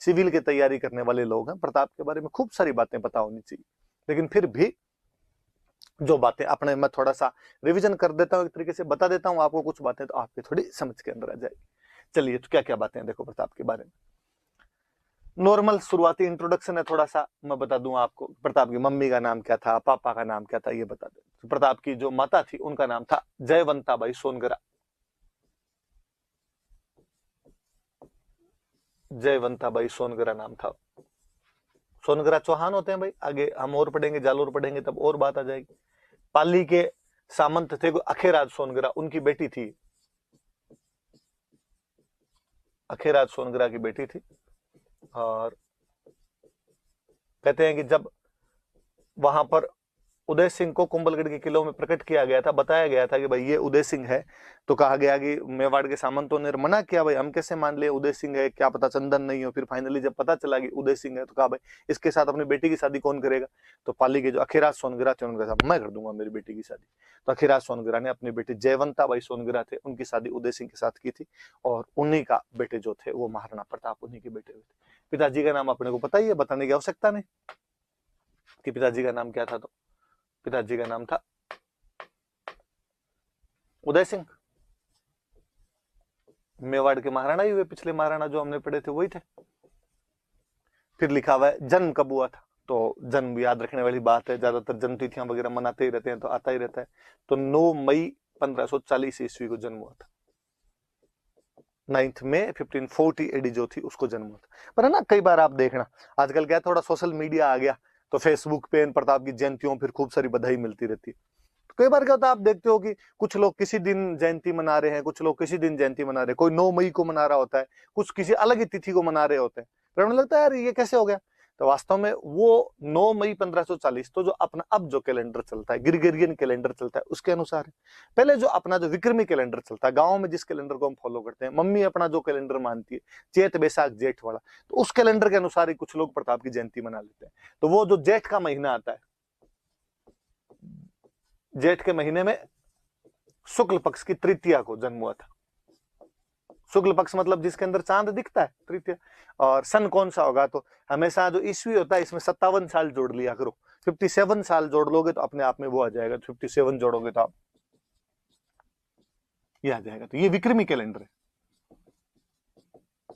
Civil की तैयारी करने वाले लोग हैं, प्रताप के बारे में खूब सारी बातें पता होनी चाहिए। लेकिन फिर भी जो बातें अपने, मैं थोड़ा सा रिवीजन कर देता हूँ, एक तरीके से बता देता हूँ आपको कुछ बातें, तो आपकी थोड़ी समझ के अंदर आ जाएगी। चलिए, तो क्या क्या बातें हैं देखो प्रताप के बारे में। नॉर्मल शुरुआती इंट्रोडक्शन है, थोड़ा सा मैं बता दूं आपको। प्रताप की मम्मी का नाम क्या था, पापा का नाम क्या था, ये बता दें। तो प्रताप की जो माता थी उनका नाम था जयवंताबाई सोनगरा। जयवंताबाई सोनगरा नाम था। सोनगरा चौहान होते हैं भाई, आगे हम और पढ़ेंगे, जालोर पढ़ेंगे तब और बात आ जाएगी। पाली के सामंत थे अखेराज सोनगरा, उनकी बेटी थी, अखेराज सोनगरा की बेटी थी। और कहते हैं कि जब वहां पर उदय सिंह को कुंभलगढ़ के किलों में प्रकट किया गया था, बताया गया था कि भाई ये उदय सिंह है, तो कहा गया कि मेवाड़ के सामंतों ने मना किया, भाई हम कैसे मान ले उदय सिंह है, क्या पता चंदन नहीं हो। फिर फाइनली जब पता चला कि उदय सिंह है, तो कहा भाई इसके साथ अपनी बेटी की शादी कौन करेगा। तो पाली के जो अखीराज सोनगरा थे उनके साथ मैं कर दूंगा मेरी बेटी की शादी। तो अखीराज सोनगरा ने अपनी बेटी जयवंताबाई सोनगरा थे, उनकी शादी उदय सिंह के साथ की थी। और उन्हीं का बेटे जो थे वो महाराणा प्रताप, उन्हीं के बेटे हुए थे। पिताजी का नाम अपने को पता ही है, बताने की आवश्यकता नहीं कि पिताजी का नाम क्या था। तो पिताजी का नाम था उदय सिंह। मेवाड़ के महाराणा ही हुए, पिछले महाराणा जो हमने पढ़े थे वही थे। फिर लिखा हुआ है जन्म कब हुआ था, तो जन्म याद रखने वाली बात है, ज्यादातर जन्म तिथियां वगैरह मनाते ही रहते हैं तो आता ही रहता है। तो 9 मई 1540 ईस्वी को जन्म हुआ था। 9 मई 1540 एडी जो थी उसको जन्म हुआ था। पर है ना, कई बार आप देखना आजकल क्या थोड़ा सोशल मीडिया आ गया, तो फेसबुक पे इन प्रताप की जयंतियों फिर खूब सारी बधाई मिलती रहती है। कई बार क्या होता है, आप देखते हो कि कुछ लोग किसी दिन जयंती मना रहे हैं, कुछ लोग किसी दिन जयंती मना रहे हैं, कोई 9 मई को मना रहा होता है, कुछ किसी अलग ही तिथि को मना रहे होते हैं। फिर हमें लगता है यार ये कैसे हो गया। तो वास्तव में वो 9 मई 1540 तो जो अपना अब जो कैलेंडर चलता है, ग्रिगोरियन कैलेंडर चलता है, उसके अनुसार है। पहले जो अपना जो विक्रमी कैलेंडर चलता है, गांव में जिस कैलेंडर को हम फॉलो करते हैं, मम्मी अपना जो कैलेंडर मानती है चैत बैसाख जेठ वाला, तो उस कैलेंडर के अनुसार ही कुछ लोग प्रताप की जयंती मना लेते हैं। तो वो जो जेठ का महीना आता है, जेठ के महीने में शुक्ल पक्ष की तृतीया को जन्म हुआ था। शुक्ल पक्ष मतलब जिसके अंदर चांद दिखता है, तृतीया। और सन कौन सा होगा, तो हमेशा जो ईस्वी होता है इसमें 57 साल जोड़ लिया करो। 57 साल जोड़ लोगे तो अपने आप में वो आ जाएगा, 57 जोड़ोगे तो आप ये आ जाएगा। तो ये विक्रमी कैलेंडर है,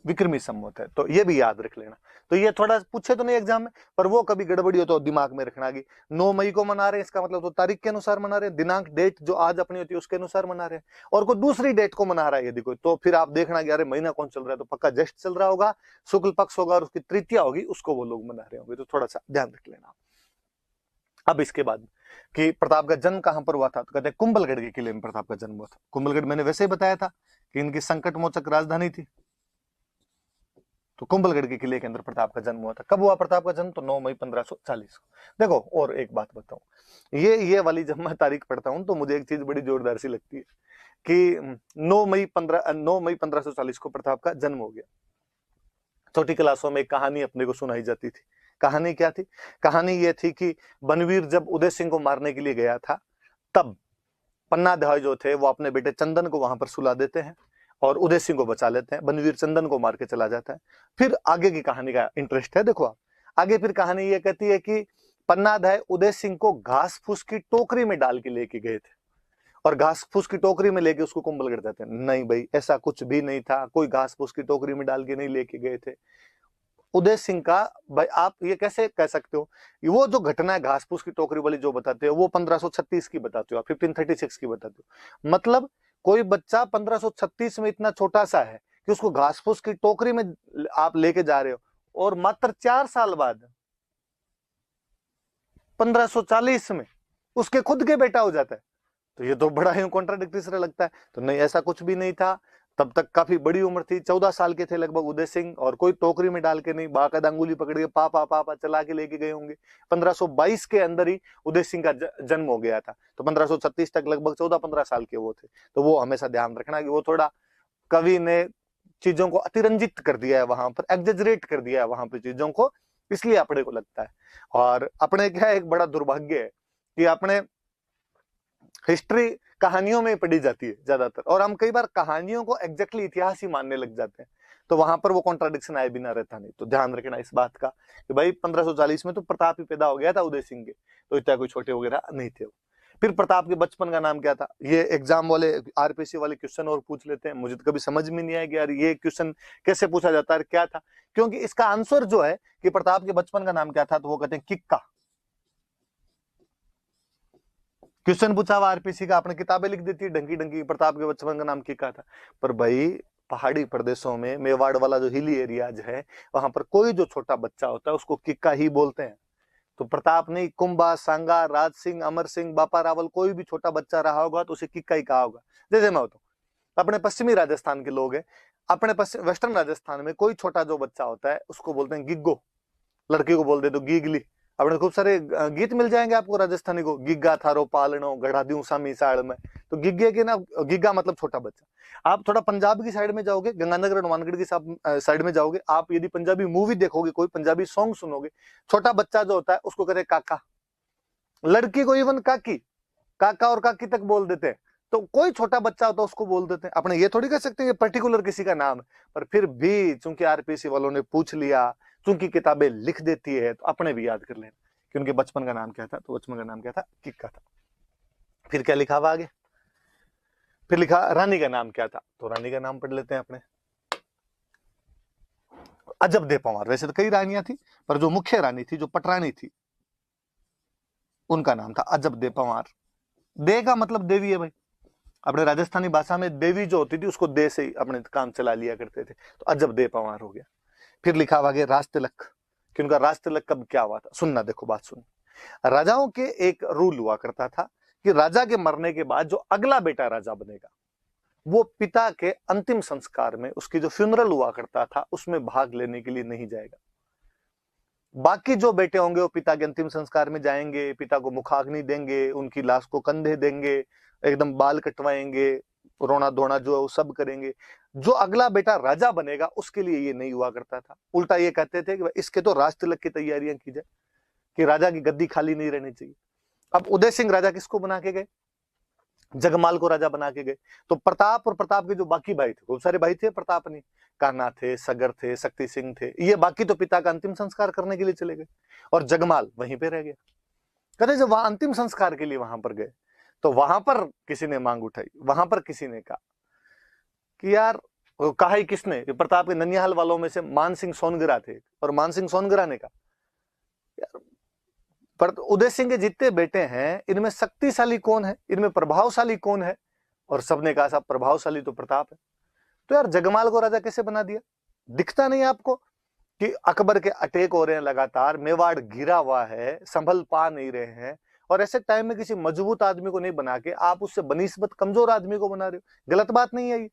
विक्रमी संवत है, तो ये भी याद रख लेना। तो ये थोड़ा पूछे तो नहीं एग्जाम में, पर वो कभी गड़बड़ी हो तो दिमाग में रखना कि 9 मई को मना रहे हैं, इसका मतलब तो तारीख के अनुसार मना रहे हैं, दिनांक डेट जो आज अपनी होती है उसके अनुसार मना रहे हैं। और कोई दूसरी डेट को मना रहा है यदि कोई, तो फिर आप देखना कि अरे महीना कौन चल रहा है, तो पक्का ज्येष्ठ चल रहा होगा, शुक्ल पक्ष होगा और उसकी तृतीया होगी, उसको वो लोग मना रहे होंगे। तो थोड़ा सा ध्यान रख लेना। अब इसके बाद कि प्रताप का जन्म कहां पर हुआ था, तो कहते हैं कुंभलगढ़ के किले में प्रताप का जन्म हुआ था। कुंभलगढ़ मैंने वैसे ही बताया था कि इनकी संकट मोचक राजधानी थी। तो कुंभलगढ़ के किले के अंदर प्रताप का जन्म हुआ था। कब हुआ प्रताप का जन्म, तो 9 मई 1540 को। देखो और एक बात बताऊं, ये वाली जब मैं तारीख पढ़ता हूं तो मुझे एक चीज बड़ी जोरदार सी लगती है कि 9 मई 1540 को प्रताप का जन्म हो गया। छोटी क्लासों में एक कहानी अपने को सुनाई जाती थी। कहानी क्या थी, कहानी ये थी कि बनवीर जब उदय सिंह को मारने के लिए गया था, तब पन्नाधाय जो थे वो अपने बेटे चंदन को वहां पर सुला देते हैं और उदय सिंह को बचा लेते हैं। बनवीर चंदन को मार के चला जाता है। फिर आगे की कहानी का इंटरेस्ट है, देखो आप आगे फिर कहानी ये कहती है कि पन्नाधाय उदय सिंह को घास फूस की टोकरी में डाल के लेके गए थे और घास फूस की टोकरी में लेके उसको कुंभलगढ़ जाते हैं। नहीं भाई, ऐसा कुछ भी नहीं था, कोई घास फूस की टोकरी में डाल के नहीं लेके गए थे उदय सिंह का। भाई आप ये कैसे कह सकते हो, वो जो घटना है घास फूस की टोकरी वाली जो बताते हो वो 1536 की बताते हो, 1536 की बताते हो। मतलब कोई बच्चा 1536 में इतना छोटा सा है कि उसको घास फूस की टोकरी में आप लेके जा रहे हो, और मात्र 4 साल बाद 1540 में उसके खुद के बेटा हो जाता है। तो ये तो बड़ा ही कॉन्ट्राडिक्टरी सा लगता है। तो नहीं, ऐसा कुछ भी नहीं था। तब तक काफी बड़ी उम्र थी, 14 साल के थे लगभग उदय सिंह, और कोई टोकरी में डाल के नहीं, बाकायदा अंगुली पकड़ के पापा पापा चला के लेके गए होंगे। 1522 के अंदर ही उदय सिंह का जन्म हो गया था। तो 1536 तक लगभग 14-15 साल के वो थे। तो वो हमेशा ध्यान रखना कि वो थोड़ा कवि ने चीजों को अतिरंजित कर दिया है, वहां पर एग्जेजरेट कर दिया है वहां पर चीजों को, इसलिए अपने को लगता है। और अपने क्या एक बड़ा दुर्भाग्य है कि अपने हिस्ट्री कहानियों में पढ़ी जाती है ज्यादातर, और हम कई बार कहानियों को एग्जैक्टली इतिहास ही मानने लग जाते हैं। तो वहां पर वो कॉन्ट्राडिक्शन आए बिना रहता नहीं। तो ध्यान रखना इस बात का कि भाई 1540 में तो प्रताप ही पैदा हो गया था उदय सिंह के, तो इतना कोई छोटे वगैरह नहीं थे। फिर प्रताप के बचपन का नाम क्या था, ये एग्जाम वाले आरपीसी वाले क्वेश्चन और पूछ लेते हैं, मुझे तो कभी समझ में नहीं आया कि यार ये क्वेश्चन कैसे पूछा जाता है, क्या था, क्योंकि इसका आंसर जो है कि प्रताप के बचपन का नाम क्या था, तो वो कहते हैं किक्का। क्वेश्चन पूछा हुआ आरपीसी का, आपने किताबें लिख देती है ढंकी ढंकी, प्रताप के बचपन का नाम किक्का था। पर भाई पहाड़ी प्रदेशों में मेवाड़ वाला जो हिली एरियाज है, वहां पर कोई जो छोटा बच्चा होता है उसको किक्का ही बोलते हैं। तो प्रताप नहीं, कुंभा, सांगा, राज सिंह, अमर सिंह, बापा रावल, कोई भी छोटा बच्चा रहा होगा तो उसे किक्का ही कहा होगा। जैसे मैं होता हूँ, अपने पश्चिमी राजस्थान के लोग हैं, अपने वेस्टर्न राजस्थान में कोई छोटा जो बच्चा होता है उसको बोलते हैं गिग्गो, लड़की को बोल दे तो गीगली। अपने खूब सारे गीत मिल जाएंगे आपको राजस्थानी को, गिग्गा थारो पालनो गढ़ा दूं सामी साल में, तो गिग्गे के ना, गिग्गा मतलब छोटा बच्चा। आप थोड़ा पंजाब की साइड में जाओगे, गंगानगर हनुमानगढ़ की साइड में जाओगे, आप यदि पंजाबी मूवी देखोगे, कोई पंजाबी सॉन्ग सुनोगे, छोटा बच्चा जो होता है उसको कहते हैं काका, लड़की को इवन काकी, काका और काकी तक बोल देते हैं। तो कोई छोटा बच्चा होता है उसको बोल देते हैं। अपने ये थोड़ी कह सकते हैं ये पर्टिकुलर किसी का नाम है, पर फिर भी चूंकि आरपीसी वालों ने पूछ लिया, चूंकि किताबें लिख देती है, तो अपने भी याद कर लेना कि उनके बचपन का नाम क्या था। तो बचपन का नाम क्या था, किक्का था। फिर क्या लिखा हुआ आगे, फिर लिखा रानी का नाम क्या था, तो रानी का नाम पढ़ लेते हैं अपने, अजब दे पंवार। वैसे तो कई रानियां थी, पर जो मुख्य रानी थी, जो पटरानी थी, उनका नाम था अजब दे पंवार। दे का मतलब देवी है भाई, अपने राजस्थानी भाषा में देवी जो होती थी उसको दे से ही अपने काम चला लिया करते थे, तो अजब दे पंवार हो गया। फिर लिखा हुआ आगे राज तिलक, कि उनका राज तिलक कब क्या हुआ था, सुनना, देखो बात सुन। राजाओं के एक रूल हुआ करता था कि राजा के मरने के बाद जो अगला बेटा राजा बनेगा, वो पिता के अंतिम संस्कार में, उसकी जो फ्यूनरल हुआ करता था उसमें भाग लेने के लिए नहीं जाएगा। बाकी जो बेटे होंगे वो पिता के अंतिम संस्कार में जाएंगे, पिता को मुखाग्नि देंगे, उनकी लाश को कंधे देंगे, एकदम बाल कटवाएंगे, रोना धोना जो है वो सब करेंगे। जो अगला बेटा राजा बनेगा उसके लिए ये नहीं हुआ करता था। उल्टा ये कहते थे कि इसके तो राज तिलक की तैयारियां की जाए, कि राजा की गद्दी खाली नहीं रहनी चाहिए। अब उदय सिंह राजा किसको बना के गए, जगमाल को राजा बना के गए। तो प्रताप और प्रताप के जो बाकी भाई थे, खूब सारे भाई थे, प्रताप नहीं, कान्हा थे, सगर थे, शक्ति सिंह थे, ये बाकी तो पिता का अंतिम संस्कार करने के लिए चले गए, और जगमाल वहीं पे रह गया। कहते जब वहां अंतिम संस्कार के लिए वहां पर गए, तो वहां पर किसी ने मांग उठाई, वहां पर किसी ने कहा कि यार, कहा ही किसने, प्रताप के ननिहाल वालों में से मान सिंह सोनगरा थे, और मान सिंह सोनगरा ने कहा यार, पर उदय सिंह के जितने बेटे हैं इनमें शक्तिशाली कौन है, इनमें प्रभावशाली कौन है, और सबने कहा साहब प्रभावशाली तो प्रताप है। तो यार जगमाल को राजा कैसे बना दिया, दिखता नहीं आपको कि अकबर के अटैक हो रहे हैं लगातार, मेवाड़ गिरा हुआ है, संभल पा नहीं रहे हैं, और ऐसे टाइम में किसी मजबूत आदमी को नहीं बना के आप उससे बनिस्बत कमजोर आदमी को बना रहे हो, गलत बात नहीं है ये।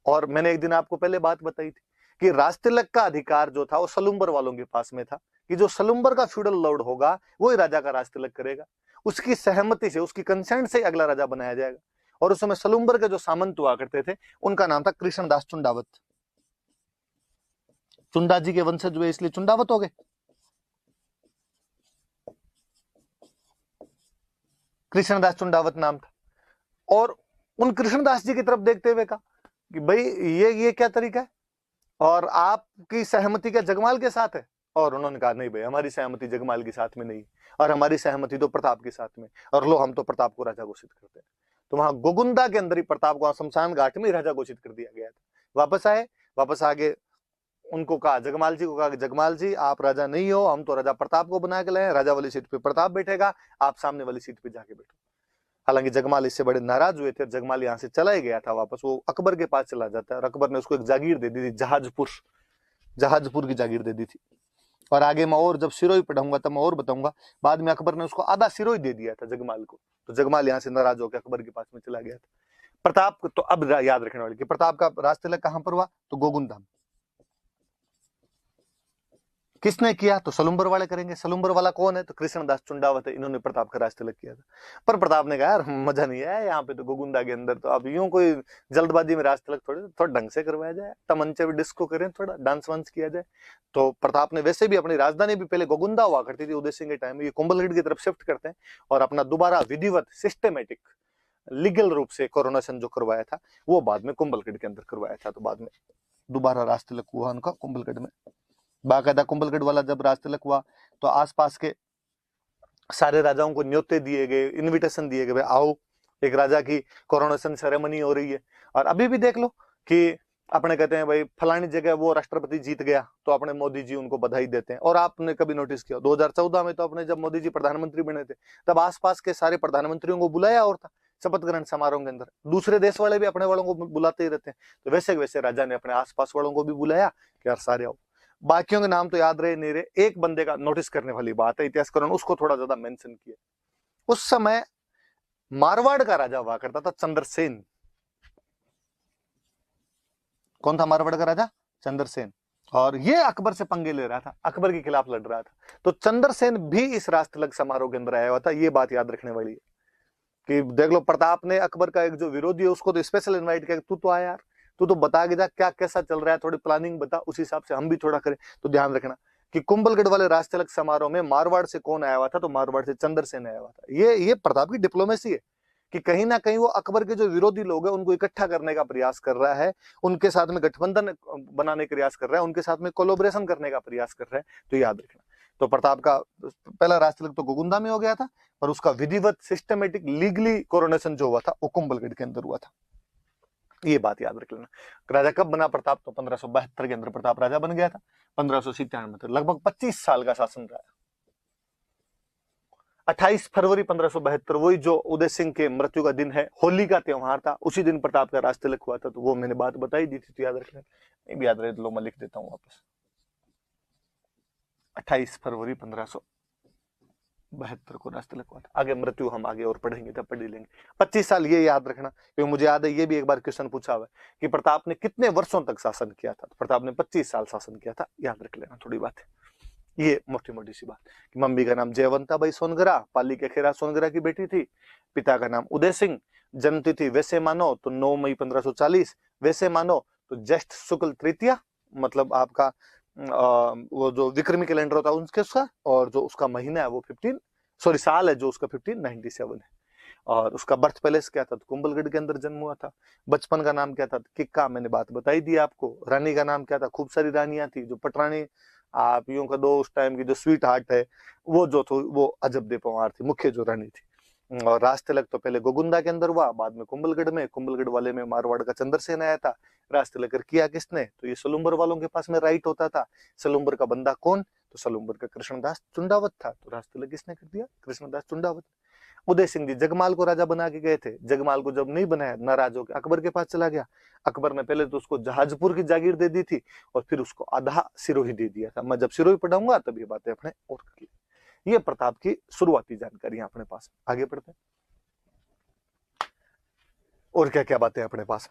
और मैंने एक दिन आपको पहले बात बताई थी कि राज तिलक का अधिकार जो था वो सलुम्बर वालों के पास में था, कि जो सलुम्बर का फ्यूडल लॉर्ड होगा वही राजा का राज तिलक करेगा, उसकी सहमति से, उसकी कंसेंट से अगला राजा बनाया जाएगा। और उस समय सलुम्बर के जो सामंत हुआ करते थे उनका नाम था कृष्णदास चुंडावत। चुंडा जी के वंशज हुए इसलिए चुंडावत हो गए। कृष्णदास चुंडावत नाम था। और उन कृष्णदास जी की तरफ देखते हुए कहा कि भाई ये क्या तरीका है, और आपकी सहमति क्या जगमाल के साथ है। और उन्होंने कहा नहीं भाई, हमारी सहमति जगमाल के साथ में नहीं, और हमारी सहमति तो प्रताप के साथ में, और लो हम तो प्रताप को राजा घोषित करते हैं। तो वहां गोगुंदा के अंदर ही प्रताप को शमशान घाट में राजा घोषित कर दिया गया था। वापस आए, वापस आगे उनको कहा, जगमाल जी को कहा कि जगमाल जी आप राजा नहीं हो, हम तो राजा प्रताप को बना के लाए, राजा वाली सीट पे प्रताप बैठेगा, आप सामने वाली सीट पे जाके बैठो। हालांकि जगमाल इससे बड़े नाराज हुए थे, जगमाल यहाँ से चला ही गया था वापस, वो अकबर के पास चला जाता है, और अकबर ने उसको एक जागीर दे दी थी, जहाजपुर की जागीर दे दी थी। और आगे मैं और जब सिरोही पढ़ाऊंगा तब मैं और बताऊंगा, बाद में अकबर ने उसको आधा सिरोही दे दिया था जगमाल को, तो जगमाल यहाँ से नाराज होकर अकबर के पास में चला गया था। प्रताप तो अब याद रखने वाले कि प्रताप का राज तिलक कहां पर हुआ, तो गोगुंदा। किसने किया, तो सलुम्बर वाले करेंगे। सलुम्बर वाला कौन है, तो कृष्णदास चुंडावत है, इन्होंने प्रताप का राज तिलक किया था। पर प्रताप ने कहा यार मजा नहीं आया यहाँ पे, तो गोगुंदा के अंदर तो अब यूं कोई जल्दबाजी में राज तिलक थोड़ा ढंग से करवाया जाए, तमंचे भी डिस्को करें, थोड़ा डांस वांस किया जाए। तो प्रताप ने वैसे भी अपनी राजधानी भी पहले गोगुंदा हुआ करती थी उदय सिंह के टाइम में, ये कुंभलगढ़ की तरफ शिफ्ट करते हैं, और अपना दोबारा विधिवत सिस्टमेटिक लीगल रूप से कोरोनेशन जो करवाया था वो बाद में कुंभलगढ़ के अंदर करवाया था। तो बाद में दोबारा राज तिलक हुआ उनका कुंभलगढ़ में। बाकायदा कुंभलगढ़ वाला जब राज तिलक हुआ तो आसपास के सारे राजाओं को न्योते दिए गए, इनविटेशन दिए गए, भाई आओ, एक राजा की कोरोनेशन सेरेमनी हो रही है। और अभी भी देख लो कि अपने कहते हैं भाई फलानी जगह वो राष्ट्रपति जीत गया तो अपने मोदी जी उनको बधाई देते हैं। और आपने कभी नोटिस किया 2014 में तो अपने जब मोदी जी प्रधानमंत्री बने थे तब आसपास के सारे प्रधानमंत्रियों को बुलाया और था शपथ ग्रहण समारोह के अंदर। दूसरे देश वाले भी अपने वालों को बुलाते ही रहते हैं, तो वैसे वैसे राजा ने अपने आसपास वालों को भी बुलाया कि यार सारे आओ। बाकियों के नाम तो याद रहे नहीं रहे, एक बंदे का नोटिस करने वाली बात है, इतिहासकारों ने उसको थोड़ा ज्यादा मेंशन किया। उस समय मारवाड़ का राजा हुआ करता था चंद्रसेन। कौन था मारवाड़ का राजा? चंद्रसेन। और ये अकबर से पंगे ले रहा था, अकबर के खिलाफ लड़ रहा था। तो चंद्रसेन भी इस राज तिलक समारोह के अंदर आया हुआ था। ये बात याद रखने वाली है कि देख लो प्रताप ने अकबर का एक जो विरोधी है उसको तो स्पेशल इनवाइट किया, तू तो आया यार, तू तो बता के जा क्या कैसा चल रहा है, थोड़ी प्लानिंग बता, उस हिसाब से हम भी थोड़ा करें। तो ध्यान रखना कि कुंभलगढ़ वाले राज तिलक समारोह में मारवाड़ से कौन आया हुआ था? तो मारवाड़ से चंद्रसेन आया हुआ था। ये प्रताप की डिप्लोमेसी है कि कहीं ना कहीं वो अकबर के जो विरोधी लोग हैं उनको इकट्ठा करने का प्रयास कर रहा है, उनके साथ में गठबंधन बनाने का प्रयास कर रहा है, उनके साथ में कोलोब्रेशन करने का प्रयास कर रहा है। तो याद रखना। तो प्रताप का पहला राज तिलक तो गोगुंदा में हो गया था, पर उसका विधिवत सिस्टमेटिक लीगली कोरोनेशन जो हुआ था वो कुंभलगढ़ के अंदर हुआ था। ये बात याद रख लेना। राजा कब बना प्रताप? तो 1572 के अंदर प्रताप राजा बन गया था। 1597 में, तो लगभग 25 साल का शासन रहा। 28 फरवरी 1572 वही जो उदय सिंह के मृत्यु का दिन है, होली का त्योहार था, उसी दिन प्रताप का राज तिलक हुआ था। तो वो मैंने बात बताई दी थी, तो याद रख लेना। नहीं भी याद रहे तो लो मैं लिख देता हूं वापस। 28 फरवरी 1572 को राज तिलक हुआ था। आगे मृत्यु हम आगे और पढ़ेंगे तब पढ़ लेंगे। 25 साल ये याद रखना, क्योंकि मुझे याद है ये भी एक बार क्वेश्चन पूछा हुआ है कि प्रताप ने कितने वर्षों तक शासन किया था। तो प्रताप ने 25 साल शासन किया था, याद रख लेना थोड़ी बात है। ये मोटी मोटी सी बात कि मम्मी का नाम जयवंता बाई सोनगरा, पाली के खेरा सोनगरा की बेटी थी। पिता का नाम उदय सिंह। जन्म तिथि वैसे मानो तो 9 मई 1540, वैसे मानो तो ज्येष्ठ शुक्ल तृतीया, मतलब आपका वो जो विक्रमी कैलेंडर होता है उसके उसका, और जो उसका महीना है वो 15 सॉरी साल है जो उसका 1597 है। और उसका बर्थ पैलेस क्या था? तो कुंभलगढ़ के अंदर जन्म हुआ था। बचपन का नाम क्या था? किक्का, मैंने बात बताई दी आपको। रानी का नाम क्या था? खूब सारी रानियां थी, जो पटरानी आप यूं का दो उस टाइम की जो स्वीट हार्ट है वो जो थी वो अजब दे पवार थी, मुख्य जो रानी थी। और राज तिलक तो पहले गोगुंदा के अंदर हुआ, बाद में कुंभलगढ़ में। कुंभलगढ़ वाले में मारवाड़ का चंद्रसेन आया था। राज तिलक किया किसने? तो ये सलुम्बर वालों के पास में राइट होता था। सलुम्बर का बंदा कौन? तो सलुम्बर का कृष्णदास चुंडावत था। तो राज तिलक किसने कर दिया? कृष्णदास चुंडावत। उदय सिंह जी जगमाल को राजा बना के गए थे। जगमाल को जब नहीं बनाया, नाराज होकर अकबर के पास चला गया। अकबर ने पहले तो उसको जहाजपुर की जागीर दे दी थी और फिर उसको आधा सिरोही दे दिया था। मैं जब सिरोही पढ़ाऊंगा तब ये बातें अपने और कर ली। ये प्रताप की शुरुआती जानकारी अपने पास। आगे बढ़ते हैं और क्या क्या बातें अपने पास।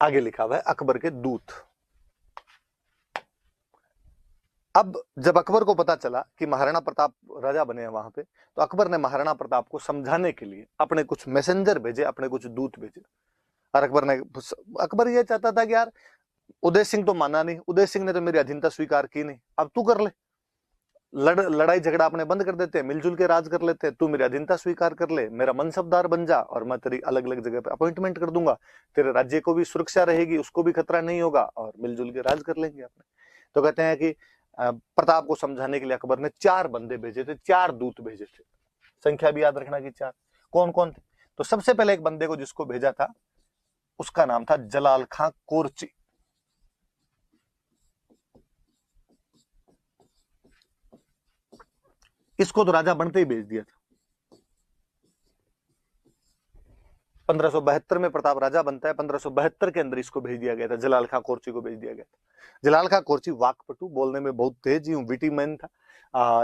आगे लिखा हुआ है अकबर के दूत। अब जब अकबर को पता चला कि महाराणा प्रताप राजा बने हैं वहां पे, तो अकबर ने महाराणा प्रताप को समझाने के लिए अपने कुछ मैसेंजर भेजे, अपने कुछ दूत भेजे। और अकबर ये चाहता था कि यार उदय सिंह तो माना नहीं, उदय सिंह ने तो मेरी अधीनता स्वीकार की नहीं, अब तू कर ले। लड़ाई झगड़ा अपने बंद कर देते हैं, मिलजुल के राज कर लेते हैं। तू मेरी अधीनता स्वीकार कर ले, मेरा मनसबदार बन जा और मैं तेरी अलग अलग जगह पे अपॉइंटमेंट कर दूंगा। तेरे राज्य को भी सुरक्षा रहेगी, उसको भी खतरा नहीं होगा और मिलजुल के राज कर लेंगे अपने। तो कहते हैं कि प्रताप को समझाने के लिए अकबर ने 4 बंदे भेजे थे, 4 दूत भेजे थे। संख्या भी याद रखना कि 4। कौन कौन थे? तो सबसे पहले एक बंदे को जिसको भेजा था उसका नाम था जलाल खां कोरची। इसको तो राजा बनते ही भेज दिया था। 1572 में प्रताप राजा बनता है, 1572 के अंदर इसको भेज दिया गया था, जलाल खां कोरची को भेज दिया गया था। जलाल खां कोरची वाकपटु, बोलने में बहुत तेज, यूं विटी मैन था।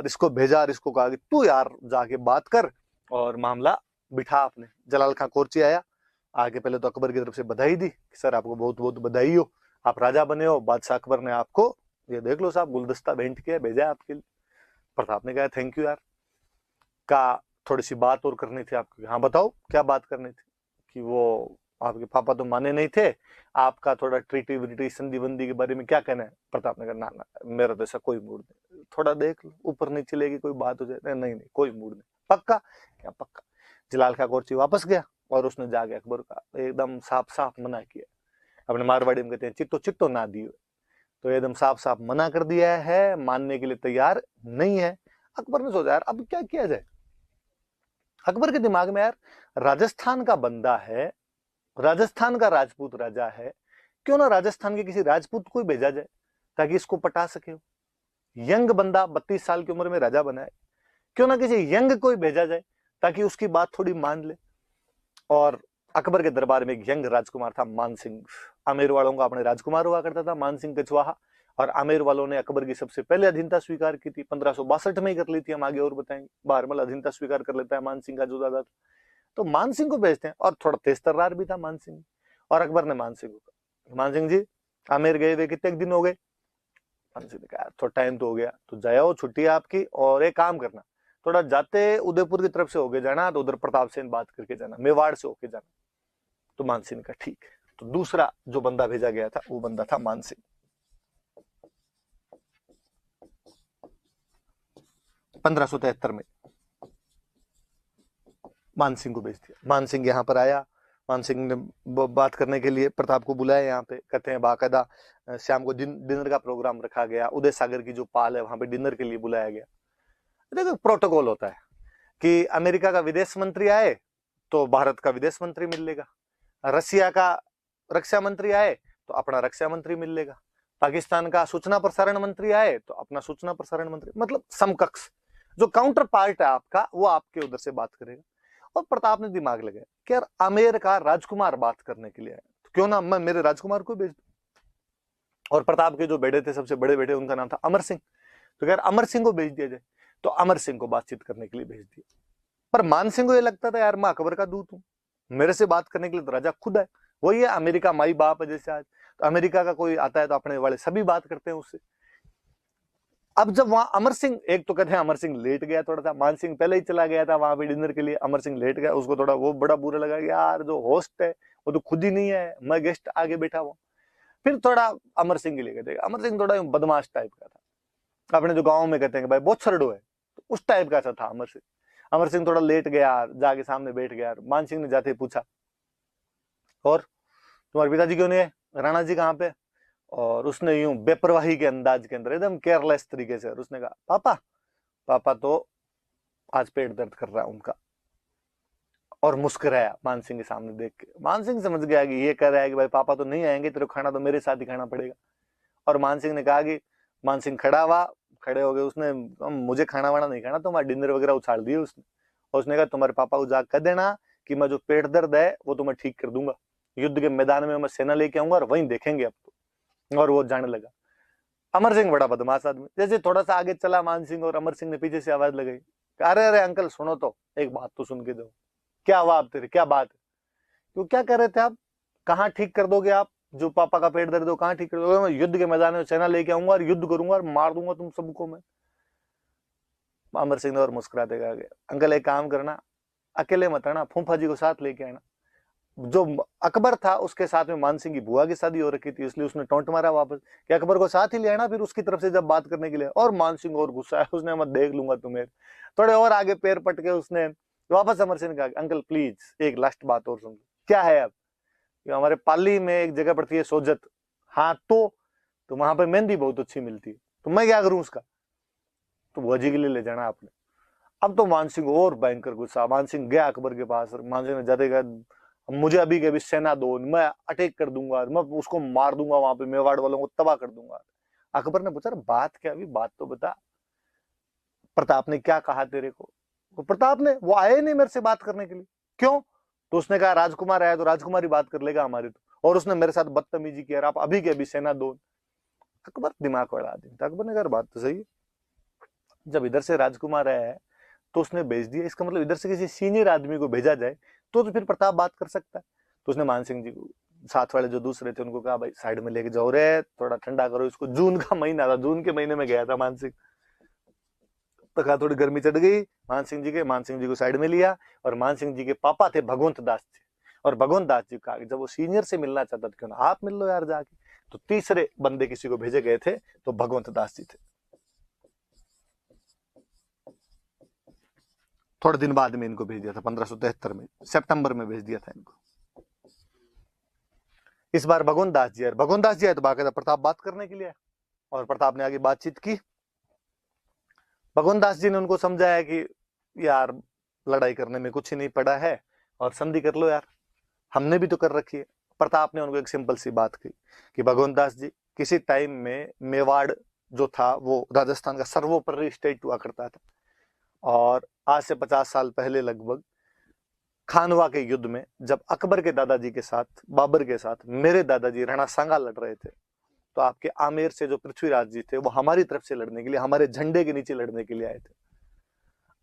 इसको भेजा और इसको कहा कि तू यार जाके बात कर और मामला बिठा अपने। जलाल खां कोरची आया, आगे पहले तो अकबर की तरफ से बधाई दी कि सर आपको बहुत बहुत बधाई हो, आप राजा बने हो। बादशाह अकबर ने आपको ये देख लो साहब गुलदस्ता भेंट किया, भेजा आपके लिए। प्रताप ने कहा थैंक यू यार। का थोड़ी सी बात और करनी थी आपको। हाँ बताओ क्या बात करनी थी? कि वो आपके पापा तो माने नहीं थे, आपका थोड़ा ट्रीटी विटी संधि बंदी के बारे में क्या कहना है? प्रताप ने कहा ना ना मेरा तो ऐसा कोई मूड नहीं, थोड़ा देख लो ऊपर नहीं चलेगी कोई बात हो जाए। नहीं नहीं कोई मूड नहीं। पक्का? क्या पक्का? जलाल खा कोर्ची वापस गया और उसने जाके अकबर का एकदम साफ साफ मना किया। अपने मारवाड़ी में कहते हैं चिट्टो चिट्टो ना दियो, तो एकदम साफ साफ मना कर दिया है, मानने के लिए तैयार नहीं है। अकबर ने सोचा यार अब क्या किया जाए। अकबर के दिमाग में यार राजस्थान का बंदा है, राजस्थान का राजपूत राजा है, क्यों ना राजस्थान के किसी राजपूत को ही भेजा जाए ताकि इसको पटा सके। यंग बंदा 32 साल की उम्र में राजा बना है, क्यों ना किसी यंग को ही भेजा जाए ताकि उसकी बात थोड़ी मान ले। और अकबर के दरबार में एक यंग राजकुमार था मान सिंह। आमेर वालों का अपने राजकुमार हुआ करता था मान सिंह कछवाहा, और आमेर वालों ने अकबर की सबसे पहले अधीनता स्वीकार की थी, 1562 में ही कर ली थी, हम आगे और बताएंगे। बारमल अधीनता स्वीकार कर लेता है मान सिंह का जो दादा था, तो मान सिंह को भेजते हैं। और थोड़ा तेज तर्रार भी था मान सिंह। और अकबर ने मान सिंह को कहा, मान सिंह जी आमेर गए हुए कितने दिन हो गए। मान सिंह ने कहा थोड़ा टाइम तो हो गया, तो जाओ छुट्टी है आपकी, और एक काम करना थोड़ा जाते उदयपुर की तरफ से होके जाना, तो उधर प्रताप से बात करके जाना, मेवाड़ से होके जाना। तो मान सिंह ने कहा ठीक है। तो दूसरा जो बंदा भेजा गया था वो बंदा था मान सिंह। 1573 में मान सिंह को भेज दिया। मान सिंह यहाँ पर आया, मान सिंह ने बात करने के लिए प्रताप को बुलाया यहाँ पे। कहते हैं बाकायदा शाम को डिनर का प्रोग्राम रखा गया, उदय सागर की जो पाल है वहां पे डिनर के लिए बुलाया गया। देखो प्रोटोकॉल होता है कि अमेरिका का विदेश मंत्री आए तो भारत का विदेश मंत्री मिल लेगा, रसिया का रक्षा मंत्री आए तो अपना रक्षा मंत्री मिल लेगा, पाकिस्तान का सूचना प्रसारण मंत्री आए तो अपना सूचना प्रसारण मंत्री, मतलब समकक्ष जो काउंटर पार्ट है आपका वो आपके उधर से बात करेगा। और प्रताप ने दिमाग लगाया कि यार आमेर का राजकुमार बात करने के लिए आया, तो क्यों ना मैं मेरे राजकुमार को भेज दूं। और प्रताप के जो बेटे थे सबसे बड़े बेटे, उनका नाम था अमर सिंह, तो यार अमर सिंह को भेज दिया जाए। तो अमर सिंह को बातचीत करने के लिए भेज दिया। पर मान सिंह को यह लगता था यार मैं अकबर का दूत हूं, मेरे से बात करने के लिए तो राजा खुद है, वही है अमेरिका माई बाप है जैसे आज। तो अमेरिका का कोई आता है तो अपने वाले सभी बात करते हैं उससे। अब जब वहां अमर सिंह, एक तो कहते हैं अमर सिंह लेट गया थोड़ा सा, मान सिंह पहले ही चला गया था वहां पे डिनर के लिए, अमर सिंह लेट गया, उसको थोड़ा वो बड़ा बुरा लगा यार जो होस्ट है वो तो खुद ही नहीं है, मैं गेस्ट आगे बैठा हुआ। फिर थोड़ा अमर सिंह के लिए कहते हैं, अमर सिंह थोड़ा बदमाश टाइप का था, अपने जो गाँव में कहते हैं भाई बहुत छरडो है, तो उस टाइप का था अमर सिंह। अमर सिंह थोड़ा लेट गया, जाके सामने बैठ गया। मान सिंह ने जाते ही पूछा और तुम्हारे पिताजी क्यों नहीं है, राणा जी कहाँ पे। और उसने यूं बेपरवाही के अंदाज के अंदर एकदम केयरलेस तरीके से उसने कहा पापा, पापा तो आज पेट दर्द कर रहा है उनका। और मुस्कुराया मान सिंह के सामने देख के। मान सिंह समझ गया कि ये कह रहा है कि भाई पापा तो नहीं आएंगे, तेरे खाना तो मेरे साथ ही खाना पड़ेगा। और मान सिंह ने कहा कि मान सिंह खड़ा हुआ, खड़े हो गए, उसने मुझे खाना वाना नहीं खाना, तुम्हारा डिनर वगैरह उछाल दिए उसने। और उसने कहा तुम्हारे पापा को जाकर कह देना कि मैं जो पेट दर्द है वो तुम्हें ठीक कर दूंगा, युद्ध के मैदान में मैं सेना लेके आऊंगा और वहीं देखेंगे अब तो। और वो जाने लगा। अमर सिंह बड़ा बदमाश आदमी, जैसे थोड़ा सा आगे चला मान सिंह और अमर सिंह ने पीछे से आवाज लगाई, अरे अरे अंकल सुनो तो, एक बात तो सुन के दो। क्या हुआ आप तेरे, क्या बात है, तो क्या कर रहे थे आप, कहाँ ठीक कर दोगे आप जो पापा का पेट दर्द हो, कहाँ ठीक कर दोगे। मैं युद्ध के मैदान में सेना लेके आऊंगा और युद्ध करूंगा और मार दूंगा तुम सबको मैं। अमर सिंह ने और मुस्कुराते कहा अंकल एक काम करना, अकेले मत आना, फूफा जी को साथ लेके आना। जो अकबर था उसके साथ में मान सिंह की बुआ की शादी हो रखी थी, इसलिए उसने टोंट मारा वापस कि अकबर को साथ ही ले आना फिर उसकी तरफ से जब बात करने के लिए। और मान सिंह और गुस्सा है, उसने मैं देख लूंगा तुम्हें। थोड़े और आगे पैर पट के उसने वापस अमर सिंह ने कहा अंकल प्लीज एक लास्ट बात और सुन। क्या है अब, हमारे पाली में एक जगह पड़ती है सोजत, हाँ तो वहां पर मेहंदी बहुत अच्छी मिलती है, तो मैं क्या करूं उसका, तो बुआ जी के लिए ले जाना आपने। अब तो मान सिंह और भयंकर गुस्सा, मान सिंह गया अकबर के पास, मान सिंह ने जाते कहा मुझे अभी के अभी सेना दो, मैं अटैक कर दूंगा, मैं उसको मार दूंगा, वहां पे मेवाड़ वालों को तबाह कर दूंगा। अकबर ने पूछा बात क्या, अभी बात तो बता, प्रताप ने क्या कहा तेरे को। तो प्रताप ने, वो आए नहीं मेरे से बात करने के लिए, क्यों, तो उसने कहा राजकुमार आया तो राजकुमारी बात कर लेगा हमारी तो, और उसने मेरे साथ बदतमीजी किया, आप अभी के अभी सेना दो। अकबर दिमाग वाला आदमी था, अकबर ने कहा बात तो सही है, जब इधर से राजकुमार आया है तो उसने भेज दिया, इसका मतलब इधर से किसी सीनियर आदमी को भेजा जाए तो फिर प्रताप बात कर सकता है। तो उसने मान सिंह जी को, साथ वाले जो दूसरे थे उनको कहा भाई साइड में लेके जाओ रे, थोड़ा ठंडा करो इसको, जून का महीना था, जून के महीने में गया था मान सिंह, तो कहा थोड़ी गर्मी चढ़ गई मान सिंह जी के, मान सिंह जी को साइड में लिया। और मान सिंह जी के पापा थे भगवंत दास जी, और भगवंत दास जी कहा जब वो सीनियर से मिलना चाहता था क्यों ना आप मिल लो यार जाके। तो तीसरे बंदे किसी को भेजे गए थे, तो भगवंत दास जी थे। थोड़े दिन बाद में इनको भेज दिया था 1573 में, सितंबर में भेज दिया था इनको। इस बार भगवान जी आए तो बाकायदा प्रताप बात करने के लिए, और प्रताप ने आगे बातचीत की। भगवान जी ने उनको समझाया कि यार लड़ाई करने में कुछ ही नहीं पड़ा है और संधि कर लो यार, हमने भी तो कर रखी है। प्रताप ने उनको एक सिंपल सी बात कही कि भगवान जी, किसी टाइम में मेवाड़ जो था वो राजस्थान का सर्वोपरि स्टेट हुआ करता था, और आज से 50 साल पहले लगभग खानवा के युद्ध में जब अकबर के दादाजी के साथ, बाबर के साथ मेरे दादाजी राणा सांगा लड़ रहे थे, तो आपके आमेर से जो पृथ्वीराज जी थे वो हमारी तरफ से लड़ने के लिए, हमारे झंडे के नीचे लड़ने के लिए आए थे।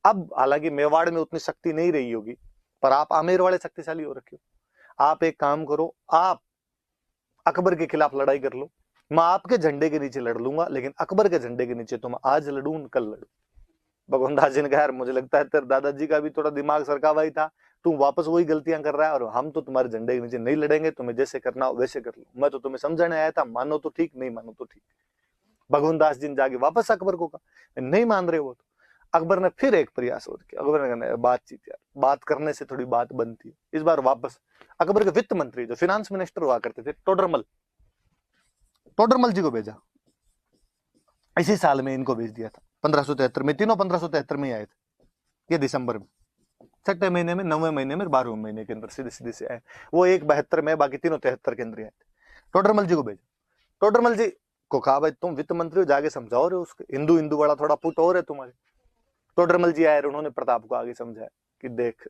अब हालांकि मेवाड़ में उतनी शक्ति नहीं रही होगी, पर आप आमेर वाले शक्तिशाली हो रखे हो। आप एक काम करो, आप अकबर के खिलाफ लड़ाई कर लो, मैं आपके झंडे के नीचे लड़ लूंगा, लेकिन अकबर के झंडे के नीचे तो मैं आज लड़ूं कल लड़ू। भगवान दास जी ने कहा, यार मुझे लगता है तेरे दादाजी का भी थोड़ा दिमाग सरका हुआ ही था, तू वापस वही गलतियां कर रहा है, और हम तो तुम्हारे झंडे के नीचे नहीं लड़ेंगे, तुम्हें जैसे करना हो वैसे कर लो। मैं तो तुम्हें समझाने आया था, मानो तो ठीक, नहीं मानो तो ठीक। भगवान दास जी ने जाके वापस अकबर को कहा, नहीं मान रहे वो तो। अकबर ने फिर एक प्रयास और किया। अकबर ने कहा, बातचीत यार, बात करने से थोड़ी बात बनती है। इस बार वापस अकबर के वित्त मंत्री जो फिनांस मिनिस्टर हुआ करते थे, टोडरमल जी को भेजा। इसी साल में इनको भेज दिया था 1573 में। तीनों 1573 में आए थे, ये दिसंबर में, छठे महीने में, 9वें महीने में, 12वें महीने के अंदर सीधे सीधे से आए। वो एक 72 में, बाकी तीनों 73 के अंदर आए थे। टोडरमल जी को भेजा। टोडरमल जी को कहा, भाई तुम वित्त मंत्री हो, जाके समझाओ रे उसके, हिंदू हिंदू वाला थोड़ा पुट और है तुम्हारे। टोडरमल जी आए, उन्होंने प्रताप को आगे समझाया कि देख,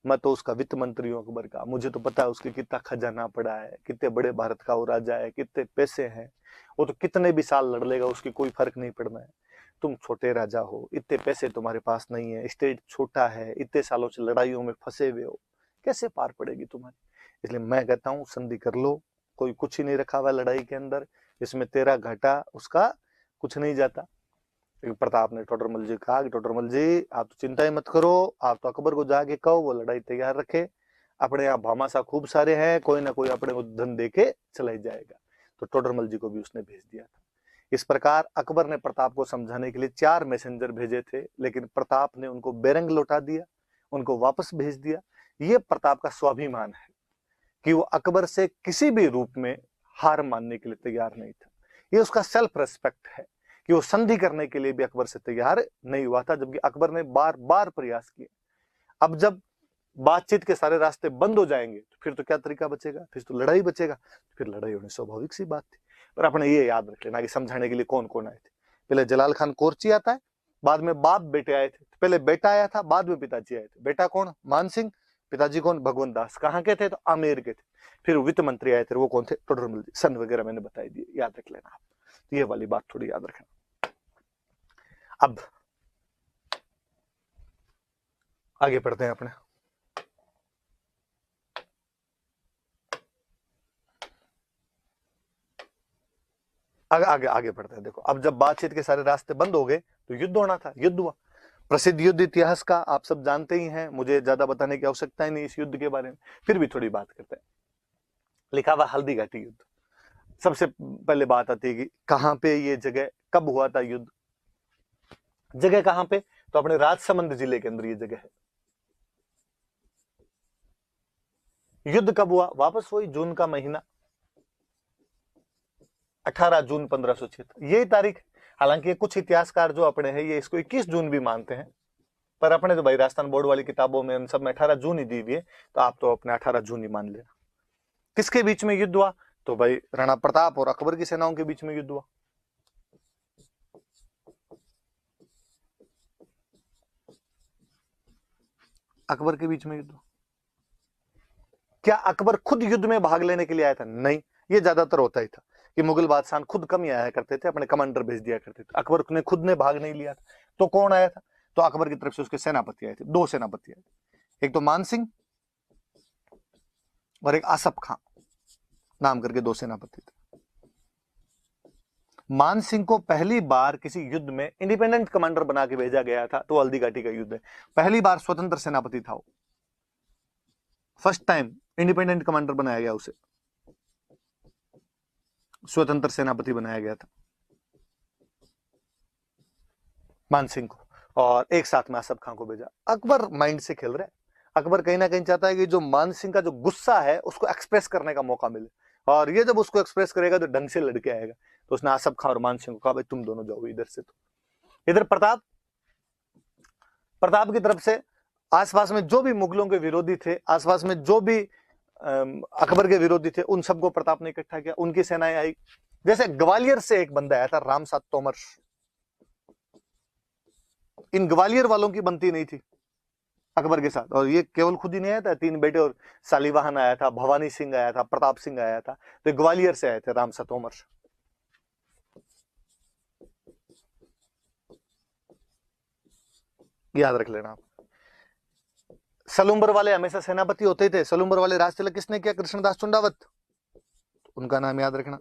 मैं तो उसका वित्त मंत्री हूँ अकबर का, मुझे तो पता है उसके कितना खजाना पड़ा है, कितने बड़े भारत का वो राजा है, कितने पैसे हैं, वो तो कितने भी साल लड़ लेगा, उसकी कोई फर्क नहीं पड़ना है। तुम छोटे राजा हो, इतने पैसे तुम्हारे पास नहीं है, स्टेट छोटा है, इतने सालों से लड़ाइयों में फंसे हुए हो, कैसे पार पड़ेगी तुम्हारी। इसलिए मैं कहता हूँ संधि कर लो, कोई कुछ ही नहीं रखा हुआ लड़ाई के अंदर, इसमें तेरा घाटा उसका कुछ नहीं जाता। प्रताप ने टोडरमल जी कहा कि टोडरमल जी आप तो चिंता ही मत करो, आप तो अकबर को जाके कहो वो लड़ाई तैयार रखे, अपने यहाँ भामाशाह खूब सारे हैं, कोई ना कोई अपने को धन देके चला ही जाएगा। तो टोडरमल जी को भी उसने भेज दिया था। इस प्रकार अकबर ने प्रताप को समझाने के लिए 4 मैसेंजर भेजे थे, लेकिन प्रताप ने उनको बेरंग लौटा दिया, उनको वापस भेज दिया। ये प्रताप का स्वाभिमान है कि वो अकबर से किसी भी रूप में हार मानने के लिए तैयार नहीं था। ये उसका सेल्फ रेस्पेक्ट है कि वो संधि करने के लिए भी अकबर से तैयार नहीं हुआ था, जबकि अकबर ने बार बार प्रयास किए। अब जब बातचीत के सारे रास्ते बंद हो जाएंगे तो फिर तो क्या तरीका बचेगा, फिर तो लड़ाई बचेगा, फिर लड़ाई होनी स्वाभाविक सी बात थी। पर अपने ये याद रख लेना कि समझाने के लिए कौन कौन आए थे। पहले जलाल खान कोरची आता है, बाद में बाप बेटे आए थे। पहले बेटा आया था, बाद में पिताजी आए थे। बेटा कौन? मान सिंह। पिताजी कौन? भगवंत दास। कहाँ के थे? तो आमेर के थे। फिर वित्त मंत्री आए थे, वो कौन थे? टोडरमल जी। सन वगैरह मैंने बताई दिए, याद रख लेना आप। तो ये वाली बात थोड़ी याद रखना। अब आगे बढ़ते हैं अपने। आगे बढ़ते हैं। देखो, अब जब बातचीत के सारे रास्ते बंद हो गए तो युद्ध होना था। युद्ध हुआ। प्रसिद्ध युद्ध इतिहास का आप सब जानते ही हैं, मुझे ज्यादा बताने की आवश्यकता ही नहीं इस युद्ध के बारे में, फिर भी थोड़ी बात करते हैं। लिखा हुआ हल्दी घाटी युद्ध। सबसे पहले बात आती है कि कहां पे ये जगह, कब हुआ था युद्ध। जगह कहां पे? तो अपने राजसमंद जिले के अंदर ये जगह है। युद्ध कब हुआ? वापस वही जून का महीना, 18 जून 1576, यही तारीख। हालांकि कुछ इतिहासकार जो अपने हैं ये इसको 21 जून भी मानते हैं, पर अपने तो भाई राजस्थान बोर्ड वाली किताबों में उन सब में 18 जून ही दी हुई है, तो आप तो अपने 18 जून ही मान लेना। किसके बीच में युद्ध हुआ? तो भाई राणा प्रताप और अकबर की सेनाओं के बीच में युद्ध हुआ। अकबर के बीच में युद्ध हुआ। क्या अकबर खुद युद्ध में भाग लेने के लिए आया था? नहीं, ये ज्यादातर होता ही था कि मुगल बादशाह खुद कम ही आया करते थे, अपने कमांडर भेज दिया करते थे। अकबर ने खुद ने भाग नहीं लिया था। तो कौन आया था? तो अकबर की तरफ से उसके सेनापति आए थे। 2 सेनापति आए थे, एक तो मान सिंह और एक आसफ खां नाम करके 2 सेनापति थे। मान सिंह को पहली बार किसी युद्ध में इंडिपेंडेंट कमांडर बना के भेजा गया था, तो हल्दी घाटी का युद्ध है। पहली बार स्वतंत्र सेनापति था वो, फर्स्ट टाइम इंडिपेंडेंट कमांडर बनाया गया, उसे स्वतंत्र सेनापति बनाया गया था मान सिंह को। और एक साथ में आसफ खां को भेजा। अकबर माइंड से खेल रहा है। अकबर कहीं ना कहीं चाहता है कि जो मान सिंह का जो गुस्सा है उसको एक्सप्रेस करने का मौका मिले, और ये जब उसको एक्सप्रेस करेगा तो ढंग से लड़के आएगा। तो उसने आसफ खां और मान सिंह को कहा भाई तुम दोनों जाओ इधर से। तो इधर प्रताप की तरफ से आसपास में जो भी मुगलों के विरोधी थे, आसपास में जो भी अकबर के विरोधी थे, उन सबको प्रताप ने इकट्ठा किया। उनकी सेनाएं आई। जैसे ग्वालियर से एक बंदा आया था रामसात तोमर। इन ग्वालियर वालों की बनती नहीं थी अकबर के साथ, और ये केवल खुद ही नहीं आया था, 3 बेटे और सालीवाहन आया था, भवानी सिंह आया था, प्रताप सिंह आया था। तो ग्वालियर से आए थे रामसात तोमर। याद रख लेना आप। सलूम्बर वाले हमेशा सेनापति होते थे। सलूम्बर वाले राज तिलक किसने किया? कृष्णदास चुंडावत। उनका नाम याद रखना।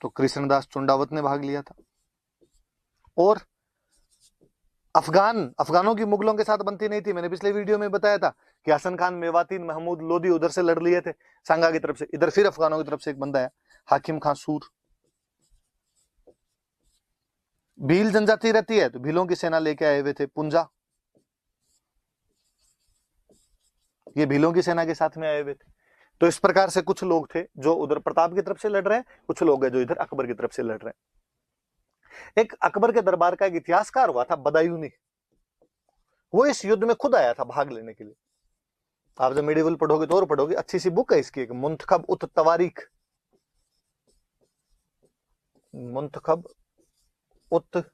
तो कृष्णदास चुंडावत ने भाग लिया था। और अफगानों की मुगलों के साथ बनती नहीं थी। मैंने पिछले वीडियो में बताया था कि हसन खान मेवातीन महमूद लोदी उधर से लड़ लिए थे सांगा की तरफ से। इधर फिर अफगानों की तरफ से एक बंदा है हाकिम खां सूर। भील जनजाति रहती है तो भीलों की सेना लेके आए हुए थे पुंजा। ये भीलों की सेना के साथ में आए हुए थे। तो इस प्रकार से कुछ लोग थे जो उधर प्रताप की तरफ से लड़ रहे हैं, कुछ लोग हैं जो इधर अकबर की तरफ से लड़ रहे हैं। एक अकबर के दरबार का एक इतिहासकार हुआ था बदायूनी। वो इस युद्ध में खुद आया था भाग लेने के लिए। आप जब मेडिवल पढ़ोगे तो और पढ़ोगे, अच्छी सी बुक है इसकी, एक मुंतखब उत तवारीख। मुंतखब उत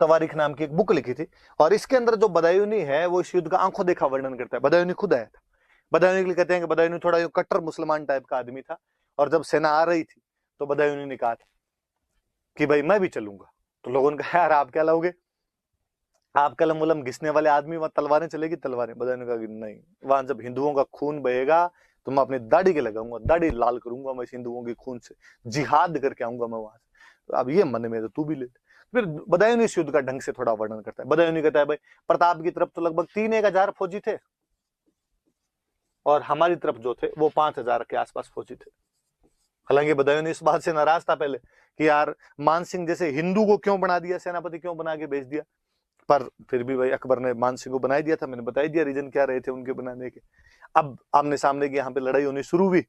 तवारीख नाम की एक बुक लिखी थी, और इसके अंदर जो बदायूनी है वो इस युद्ध का आंखों देखा वर्णन करता है। बदायूनी खुद आया था। बदायूनी के लिए कहते हैं कि बदायूनी थोड़ा कट्टर मुसलमान टाइप का आदमी था, और जब सेना आ रही थी तो बदायूनी ने कहा था कि भाई मैं भी चलूंगा। तो लोगों ने कहा यार आप क्या लाओगे, आप कलम वलम घिसने वाले आदमी, वहां तलवारें चलेगी तलवारें। बदायूनी ने कहा कि नहीं, वहां जब हिंदुओं का खून बहेगा तो मैं अपनी दाढ़ी के लगाऊंगा, दाढ़ी लाल करूंगा मैं हिंदुओं के खून से, जिहाद करके आऊंगा मैं वहां से। तो अब ये मन में तो तू भी ले। फिर बदायूनी इस युद्ध का ढंग से थोड़ा वर्णन करता है। बदायूनी कहता है भाई प्रताप की तरफ तो लगभग 3-1 हजार फौजी थे, और हमारी तरफ जो थे वो 5,000 के आसपास फौजी थे। हालांकि बदायूनी इस बात से नाराज था पहले कि यार मान सिंह जैसे हिंदू को क्यों बना दिया, सेनापति क्यों बना के भेज दिया। पर फिर भी भाई अकबर ने मान सिंह को बनाई दिया था। मैंने बताई दिया रीजन क्या रहे थे उनके बनाने के। अब आमने सामने की यहाँ पे लड़ाई होनी शुरू हुई।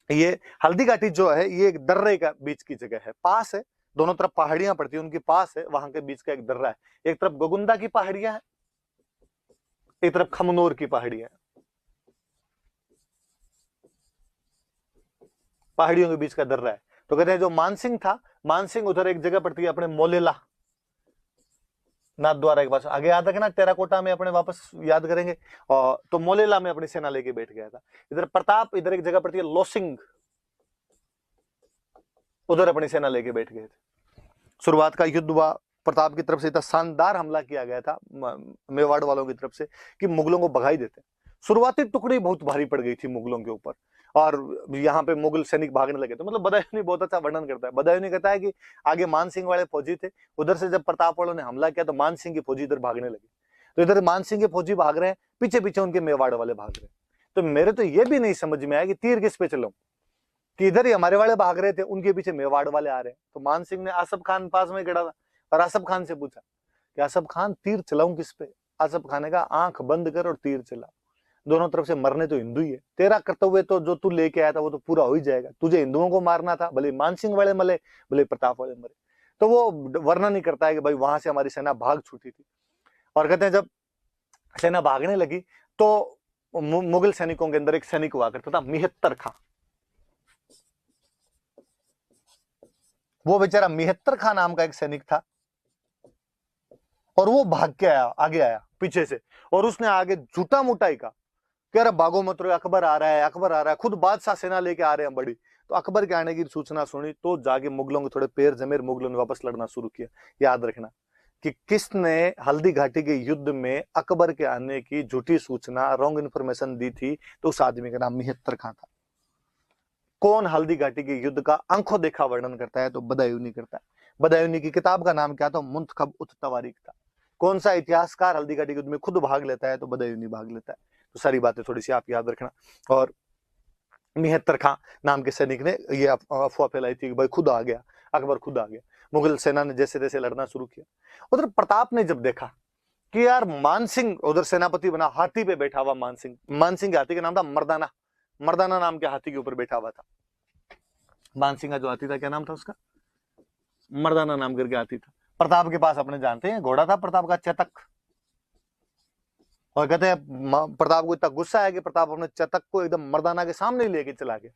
ये हल्दी घाटी जो है ये एक दर्रे का बीच की जगह है, पास है, दोनों तरफ पहाड़ियां पड़ती है, उनके पास है, वहां के बीच का एक दर्रा है। एक तरफ गोगुंदा की पहाड़ियां है, एक तरफ खमनोर की पहाड़ियां है। पहाड़ियों के बीच का दर्रा है। तो कहते हैं जो मानसिंह था, मानसिंह उधर एक जगह पड़ती है अपने मोलेला नाथ द्वारा के पास, आगे याद रखना टेराकोटा में अपने वापस याद करेंगे। और तो मोलेला में अपनी सेना लेके बैठ गया था। इधर प्रताप, इधर एक जगह पड़ती है लोसिंग, उधर अपनी सेना लेके बैठ गए थे। शुरुआत का युद्ध हुआ, प्रताप की तरफ से इतना शानदार हमला किया गया था मेवाड़ वालों की तरफ से कि मुगलों को भगा ही देते। शुरुआती टुकड़ी बहुत भारी पड़ गई थी मुगलों के ऊपर, और यहाँ पे मुगल सैनिक भागने लगे थे। मतलब बदायूनी बहुत अच्छा वर्णन करता है। बदायूनी कहता है कि आगे मान सिंह वाले फौजी थे, उधर से जब प्रताप वालों ने हमला किया तो मान सिंह की फौजी इधर भागने लगी। तो इधर मान सिंह के फौजी भाग रहे हैं, पीछे पीछे उनके मेवाड़ वाले भाग रहे हैं। तो मेरे तो ये भी नहीं समझ में आया कि तीर किस पे चलाऊं, कि इधर ही हमारे वाले भाग रहे थे, उनके पीछे मेवाड़ वाले आ रहे हैं। तो मान सिंह ने आसफ खान पास में खड़ा था और आसफ खान से पूछा कि आसफ खान तीर चलाऊं किस पे। आसफ खान ने कहा आंख बंद कर और तीर चला, दोनों तरफ से मरने तो हिंदू ही है, तेरा कर्तव्य तो जो तू लेके आया था वो तो पूरा हो ही जाएगा। तुझे हिंदुओं को मारना था, भले मान सिंह वाले मरे भले प्रताप वाले मरे। तो वो वर्णन नहीं करता है कि भाई वहां से हमारी सेना भाग छूटी थी। और कहते हैं जब सेना भागने लगी तो मुगल सैनिकों के अंदर एक सैनिक हुआ करता था मिहत्तर खां। वो बेचारा मिहत्तर खां नाम का एक सैनिक था, और वो भाग के आया, आगे आया पीछे से, और उसने आगे झूठा मुटाई का कह रहा भागो मत रो, अकबर आ रहा है, अकबर आ रहा है, खुद बादशाह सेना लेके आ रहे हैं बड़ी। तो अकबर के आने की सूचना सुनी तो जाके मुगलों के थोड़े पैर जमे, मुगलों ने वापस लड़ना शुरू किया। याद रखना कि किसने हल्दी घाटी के युद्ध में अकबर के आने की झूठी सूचना, रॉन्ग इन्फॉर्मेशन दी थी, तो उस आदमी का नाम मिहत्तर खां था। कौन हल्दी घाटी के युद्ध का आंखों देखा वर्णन करता है? तो बदायूनी करता है। बदायूनी की किताब का नाम क्या था? मुंतखब उत तवारीख था। कौन सा इतिहासकार हल्दी घाटी के युद्ध में खुद भाग लेता है? तो बदायूनी भाग लेता है। तो सारी बातें थोड़ी सी आप याद रखना। और मिहत्तर खां नाम के सैनिक ने ये अफवाह फैलाई थी कि भाई खुद आ गया, अकबर खुद आ गया। मुगल सेना ने जैसे तैसे लड़ना शुरू किया। उधर प्रताप ने जब देखा कि यार मानसिंह उधर सेनापति बना, हाथी पे बैठा हुआ मानसिंह, मानसिंह के हाथी का नाम था मर्दाना, मर्दाना नाम के हाथी के ऊपर बैठा हुआ था। मानसिंह का जो हाथी था क्या नाम था उसका, मर्दाना नाम करके हाथी था। प्रताप के पास अपने जानते हैं घोड़ा था प्रताप का, चेतक। और कहते हैं प्रताप को इतना गुस्सा है कि प्रताप अपने चेतक को एकदम मर्दाना के सामने लेके चला गया।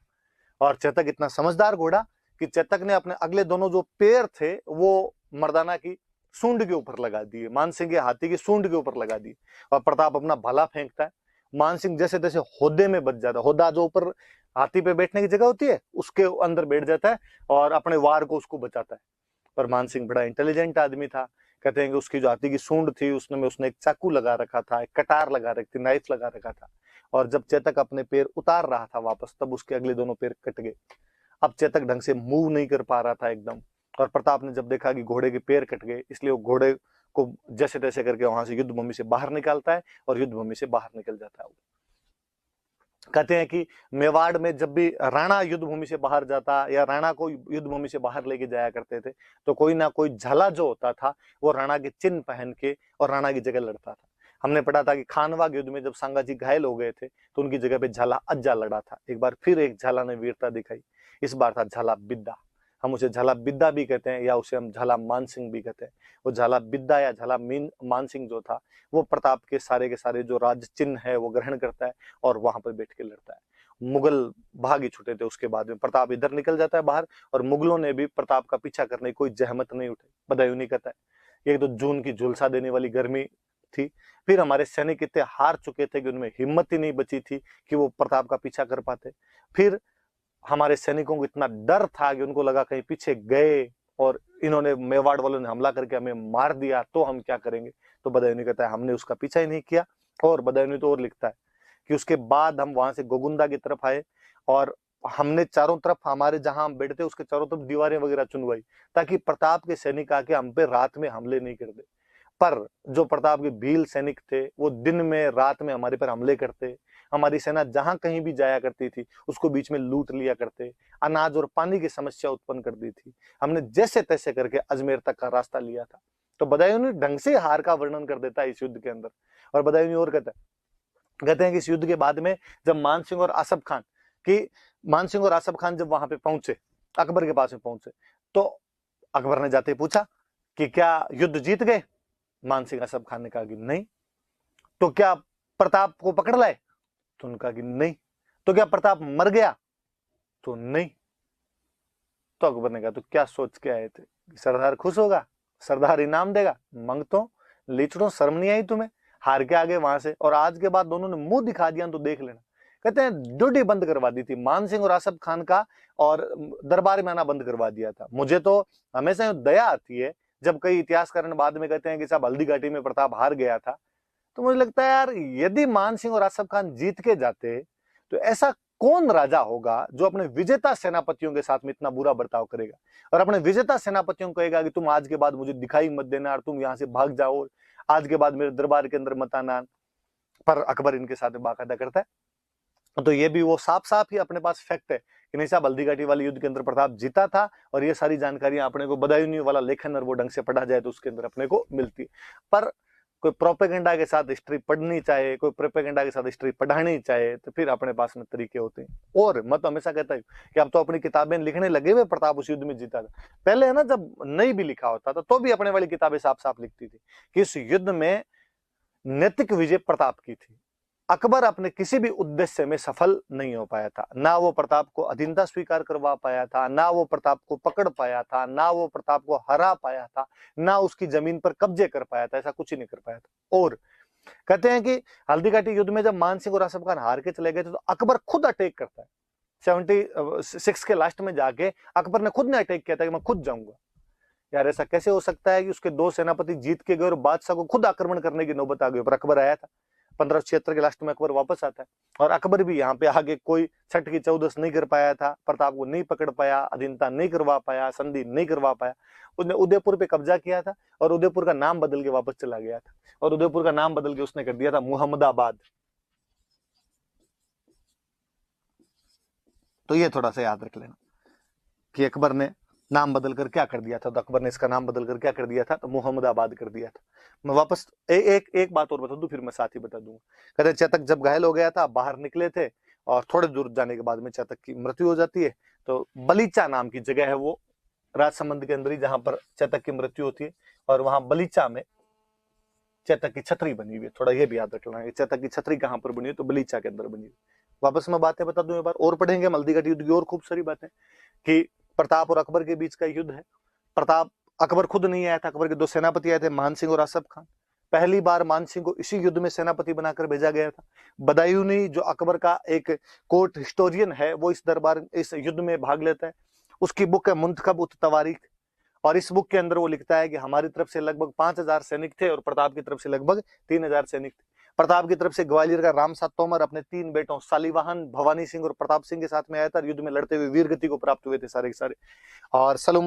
और चेतक इतना समझदार घोड़ा कि चेतक ने अपने अगले दोनों जो पैर थे वो मर्दाना की सूंड के ऊपर लगा दिए, मानसिंह के हाथी की सूंड के ऊपर लगा दिए। और प्रताप अपना भाला फेंकता है, मानसिंह जैसे तैसे होदे में बच जाता है, होदा जो ऊपर हाथी पे बैठने की जगह होती है उसके अंदर बैठ जाता है और अपने वार को उसको बचाता है। पर मानसिंह बड़ा इंटेलिजेंट आदमी था। कहते हैं कि उसकी जो हाथी की सूंड थी उसने एक चाकू लगा रखा था, एक कटार लगा रखी थी, नाइफ लगा रखा था। और जब चेतक अपने पैर उतार रहा था वापस, तब उसके अगले दोनों पैर कट गए। अब चेतक ढंग से मूव नहीं कर पा रहा था एकदम। और प्रताप ने जब देखा कि घोड़े के पैर कट गए, इसलिए वो घोड़े को जैसे तैसे करके वहां से युद्ध भूमि से बाहर निकालता है और युद्ध भूमि से बाहर निकल जाता है। कहते हैं कि मेवाड़ में जब भी राणा युद्ध भूमि से बाहर जाता या राणा को युद्ध भूमि से बाहर लेके जाया करते थे, तो कोई ना कोई झाला जो होता था वो राणा के चिन्ह पहन के और राणा की जगह लड़ता था। हमने पढ़ा था कि खानवा युद्ध में जब सांगाजी घायल हो गए थे तो उनकी जगह पे झाला अज्जा लड़ा था। एक बार फिर एक झाला ने वीरता दिखाई, इस बार था झाला बिद्दा। हम उसे झाला बिद्दा भी कहते हैं या उसे हम झाला मानसिंह भी कहते हैं। वो झाला बिद्दा या झाला मानसिंह जो था वो प्रताप के सारे जो राज चिन्ह है वो ग्रहण करता है और वहां पर बैठ के लड़ता है। मुगल भाग ही छुटे थे उसके बाद में, प्रताप इधर निकल जाता है बाहर और मुगलों ने भी प्रताप का पीछा करने की कोई जहमत नहीं उठाई। बदायूं कहता है एक तो जून की झुलसा देने वाली गर्मी थी, फिर हमारे सैनिक इतने हार चुके थे कि उनमें हिम्मत ही नहीं बची थी कि वो प्रताप का पीछा कर पाते। फिर हमारे सैनिकों को इतना डर था कि उनको लगा कहीं पीछे गए और इन्होंने मेवाड़ वालों ने हमला करके हमें मार दिया तो हम क्या करेंगे। तो बदायूं कहता है हमने उसका पीछा ही नहीं किया। और बदायूं तो और लिखता है कि उसके बाद हम वहां से गोगुंदा की तरफ आए और हमने चारों तरफ हमारे जहां हम बैठे थे उसके चारों तरफ दीवारें वगैरह चुनवाई ताकि प्रताप के सैनिक आके हम पे रात में हमले नहीं कर दे। पर जो प्रताप के भील सैनिक थे वो दिन में रात में हमारे पर हमले करते, हमारी सेना जहां कहीं भी जाया करती थी उसको बीच में लूट लिया करते, अनाज और पानी की समस्या उत्पन्न कर दी थी। हमने जैसे तैसे करके अजमेर तक का रास्ता लिया था। तो बदायूं ढंग से हार का वर्णन कर देता है इस युद्ध के अंदर। और बदायूं और कहते हैं कि इस युद्ध के बाद में जब मानसिंह और आसफ खान जब वहां पे पहुंचे, अकबर के पास में पहुंचे, तो अकबर ने जाते पूछा कि क्या युद्ध जीत गए। मानसिंह आसफ खान ने कहा कि नहीं। तो क्या प्रताप को पकड़ लाए। तो उन्होंने कहा कि नहीं। तो क्या प्रताप मर गया। तो नहीं। तो अकबर ने कहा तो क्या सोच के आए थे, सरदार खुश होगा, सरदार इनाम देगा, मंगतो लीचड़ो, शर्म नहीं आई तुम्हें, हार के आगे वहां से। और आज के बाद दोनों ने मुंह दिखा दिया तो देख लेना। कहते हैं ड्यूटी बंद करवा दी थी मानसिंह और आसफ खान का और दरबार में आना बंद करवा दिया था। मुझे तो हमेशा दया आती है जब कई इतिहासकार बाद में कहते हैं कि साहब हल्दी घाटी में प्रताप हार गया था, तो मुझे लगता है यार यदि मानसिंह और आसफ खान जीत के जाते तो ऐसा कौन राजा होगा जो अपने विजेता सेनापतियों के साथ में इतना बुरा बर्ताव करेगा और अपने विजेता सेनापतियों को कहेगा कि तुम आज के बाद मुझे दिखाई मत देना और तुम यहां से भाग जाओ, आज के बाद मेरे दरबार के अंदर मत आना। पर अकबर इनके साथ बाकायदा करता है। तो ये भी वो साफ साफ ही अपने पास फैक्ट है कि नहीं साहब हल्दी घाटी वाले युद्ध के अंदर प्रताप जीता था। और ये सारी जानकारियां अपने को बदायूं वाला लेखन और वो ढंग से पढ़ा जाए तो उसके अंदर अपने को मिलती है। पर कोई प्रोपेगेंडा के साथ हिस्ट्री पढ़नी चाहे, कोई प्रोपेगेंडा के साथ हिस्ट्री पढ़ानी चाहे तो फिर अपने पास में तरीके होते हैं। और मैं तो हमेशा कहता हूँ कि अब तो अपनी किताबें लिखने लगे हुए प्रताप उस युद्ध में जीता था। पहले है ना जब नहीं भी लिखा होता था तो भी अपने वाली किताबें साफ साफ लिखती थी कि इस युद्ध में नैतिक विजय प्रताप की थी। अकबर अपने किसी भी उद्देश्य में सफल नहीं हो पाया था, ना वो प्रताप को अधीनता स्वीकार करवा पाया था, ना वो प्रताप को पकड़ पाया था, ना वो प्रताप को हरा पाया था, ना उसकी जमीन पर कब्जे कर पाया था, ऐसा कुछ ही नहीं कर पाया था। और कहते हैं कि हल्दी घाटी युद्ध में जब मानसिंह और आसफ खान हार के चले गए थे तो अकबर खुद अटैक करता है। 76 के लास्ट में जाके अकबर ने खुद ने अटैक किया था कि मैं खुद जाऊंगा। यार ऐसा कैसे हो सकता है कि उसके दो सेनापति जीत के गए और बादशाह को खुद आक्रमण करने की नौबत आ गई, पर अकबर आया था। 1576 के लास्ट में अकबर वापस आता है और अकबर भी यहाँ पे आगे कोई छठ की चौदस नहीं कर पाया था, प्रताप को नहीं पकड़ पाया, अधीनता नहीं करवा पाया, संधि नहीं करवा पाया। उसने उदयपुर पे कब्जा किया था और उदयपुर का नाम बदल के वापस चला गया था और उदयपुर का नाम बदल के उसने कर दिया था मुहम्मदाबाद। तो ये थोड़ा सा याद रख लेना कि अकबर ने नाम बदल कर क्या कर दिया था, तो अकबर ने इसका नाम बदल कर क्या कर दिया था, तो मुहम्मदाबाद कर दिया था। मैं वापस एक बात और बता दूं, फिर मैं साथ ही बता दूंगा। कहते चेतक जब घायल हो गया था, बाहर निकले थे, और थोड़े दूर जाने के बाद में चेतक की मृत्यु हो जाती है। तो बलीचा नाम की जगह है वो राजसमंद के अंदर ही, जहां पर चेतक की मृत्यु होती है, और वहां बलीचा में चेतक की छतरी बनी हुई है। थोड़ा ये भी याद रखना है, चेतक की छतरी कहां पर बनी है, तो बलीचा के अंदर बनी हुई। वापस मैं बातें बता दूं, एक बार और पढ़ेंगे हल्दीघाटी युद्ध की और खूब सारी बातें, कि प्रताप और अकबर के बीच का युद्ध है। प्रताप, अकबर खुद नहीं आया था, अकबर के दो सेनापति आए थे, मान सिंह और आसफ खान। पहली बार मान सिंह को इसी युद्ध में सेनापति बनाकर भेजा गया था। बदायूनी, जो अकबर का एक कोर्ट हिस्टोरियन है, वो इस युद्ध में भाग लेता है। उसकी बुक है मुंतखब उत तवारीख, और इस बुक के अंदर वो लिखता है कि हमारी तरफ से लगभग 5,000 सैनिक थे और प्रताप की तरफ से लगभग 3,000 सैनिक थे। प्रताप की तरफ से ग्वालियर का रामसात तोमर अपने 3 बेटों सालीवाहन, भवानी सिंह और प्रताप सिंह के साथ में आया था। युद्ध में लड़ते हुए वीर गति को प्राप्त हुए थे सारे के सारे। और सलूम